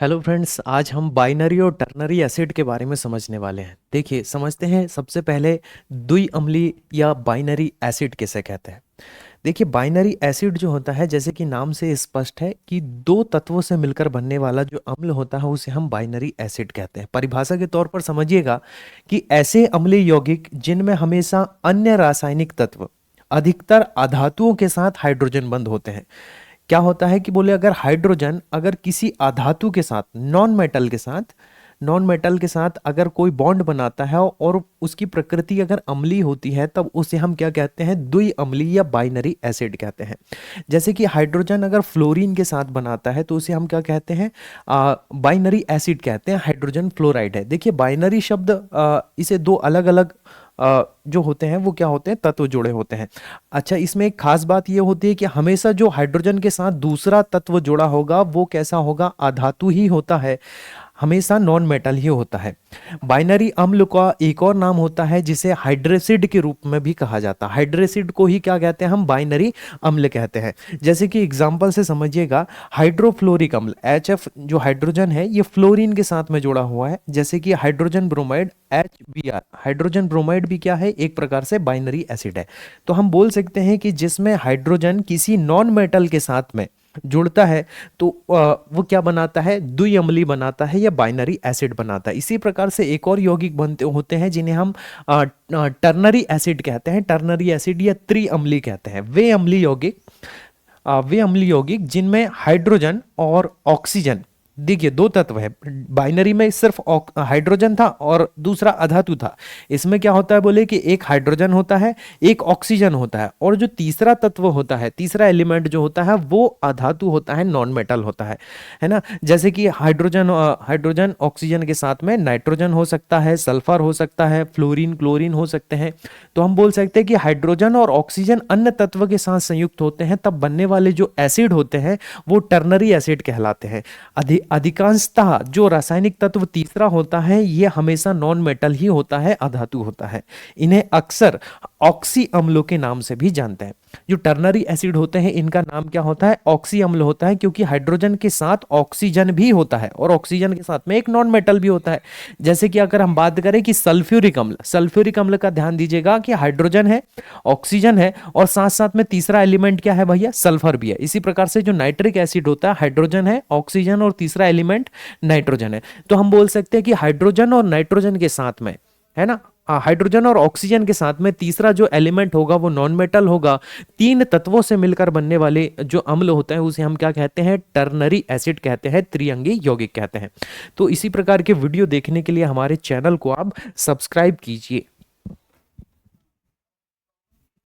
Hello friends, आज हम binary और टर्नरी एसिड के बारे में समझने वाले हैं। देखिए, समझते हैं सबसे पहले द्विअम्लीय या बाइनरी एसिड किसे कहते हैं। देखिए, बाइनरी एसिड जो होता है, जैसे कि नाम से स्पष्ट है कि दो तत्वों से मिलकर बनने वाला जो अम्ल होता है उसे हम बाइनरी एसिड कहते हैं। परिभाषा के तौर पर समझिएगा कि ऐसे अम्लीय यौगिक जिनमें हमेशा अन्य रासायनिक तत्व अधिकतर अधातुओं के साथ हाइड्रोजन बंद होते हैं। क्या होता है कि बोले, अगर हाइड्रोजन अगर किसी अधातु के साथ नॉन मेटल के साथ अगर कोई बॉन्ड बनाता है और उसकी प्रकृति अगर अम्लीय होती है, तब उसे हम क्या कहते हैं, द्विअम्लीय या बाइनरी एसिड कहते हैं। जैसे कि हाइड्रोजन अगर फ्लोरीन के साथ बनाता है तो उसे हम क्या कहते हैं, बाइनरी एसिड कहते हैं। हाइड्रोजन फ्लोराइड है। देखिए, बाइनरी शब्द इसे दो अलग अलग जो होते हैं वो क्या होते हैं, तत्व जुड़े होते हैं। अच्छा, इसमें एक खास बात ये होती है कि हमेशा जो हाइड्रोजन के साथ दूसरा तत्व जुड़ा होगा वो कैसा होगा, अधातु ही होता है, हमेशा नॉन मेटल ही होता है। बाइनरी अम्ल का एक और नाम होता है जिसे हाइड्रेसिड के रूप में भी कहा जाता है। हाइड्रेसिड को ही क्या कहते हैं, हम बाइनरी अम्ल कहते हैं। जैसे कि एग्जांपल से समझिएगा, हाइड्रोफ्लोरिक अम्ल HF जो हाइड्रोजन है ये फ्लोरीन के साथ में जुड़ा हुआ है। जैसे कि hydrogen bromide HBr, hydrogen bromide भी क्या है, एक प्रकार से बाइनरी एसिड है। तो हम बोल सकते हैं कि जिसमें हाइड्रोजन किसी नॉन मेटल के साथ में जुड़ता है तो वो क्या बनाता है, द्विअम्लीय बनाता है या बाइनरी एसिड बनाता है। इसी प्रकार से एक और यौगिक बनते होते हैं जिन्हें हम टर्नरी एसिड कहते हैं। टर्नरी एसिड या त्रिअम्लीय कहते हैं। वे अम्लीय यौगिक जिनमें हाइड्रोजन और ऑक्सीजन, देखिए दो तत्व है। बाइनरी में सिर्फ हाइड्रोजन था और दूसरा अधातु था। इसमें क्या होता है, बोले कि एक हाइड्रोजन होता है, एक ऑक्सीजन होता है, और जो तीसरा तत्व होता है, तीसरा एलिमेंट जो होता है वो अधातु होता है, नॉन मेटल होता है ना। जैसे कि हाइड्रोजन ऑक्सीजन के साथ में नाइट्रोजन हो सकता है, सल्फर हो सकता है, फ्लोरीन क्लोरीन हो सकते हैं। तो हम बोल सकते हैं कि हाइड्रोजन और ऑक्सीजन अन्य तत्व के साथ संयुक्त होते हैं, तब बनने वाले जो एसिड होते हैं वो टर्नरी एसिड कहलाते हैं। अधिकांशतः जो रासायनिक तत्व तीसरा होता है ये हमेशा नॉन मेटल ही होता है, अधातु होता है। इन्हें अक्सर ऑक्सी अम्लों के नाम से भी जानते हैं। जो टर्नरी एसिड होते हैं इनका नाम क्या होता है, ऑक्सी अम्ल होता है, क्योंकि हाइड्रोजन के साथ ऑक्सीजन भी होता है और ऑक्सीजन के साथ में एक नॉन मेटल भी होता है। जैसे कि अगर हम बात करें कि सल्फ्यूरिक अम्ल का ध्यान दीजिएगा कि हाइड्रोजन है, ऑक्सीजन है और साथ साथ में तीसरा एलिमेंट क्या है भैया, सल्फर भी है। इसी प्रकार से जो नाइट्रिक एसिड होता है, हाइड्रोजन है, ऑक्सीजन और तीसरा एलिमेंट नाइट्रोजन है। तो हम बोल सकते हैं कि हाइड्रोजन और नाइट्रोजन के साथ में, है ना, हाइड्रोजन और ऑक्सीजन के साथ में तीसरा जो एलिमेंट होगा वो नॉन मेटल होगा। तीन तत्वों से मिलकर बनने वाले जो अम्ल होता है उसे हम क्या कहते हैं, टर्नरी एसिड कहते हैं, त्रिअंगी यौगिक कहते हैं। तो इसी प्रकार के वीडियो देखने के लिए हमारे चैनल को आप सब्सक्राइब कीजिए।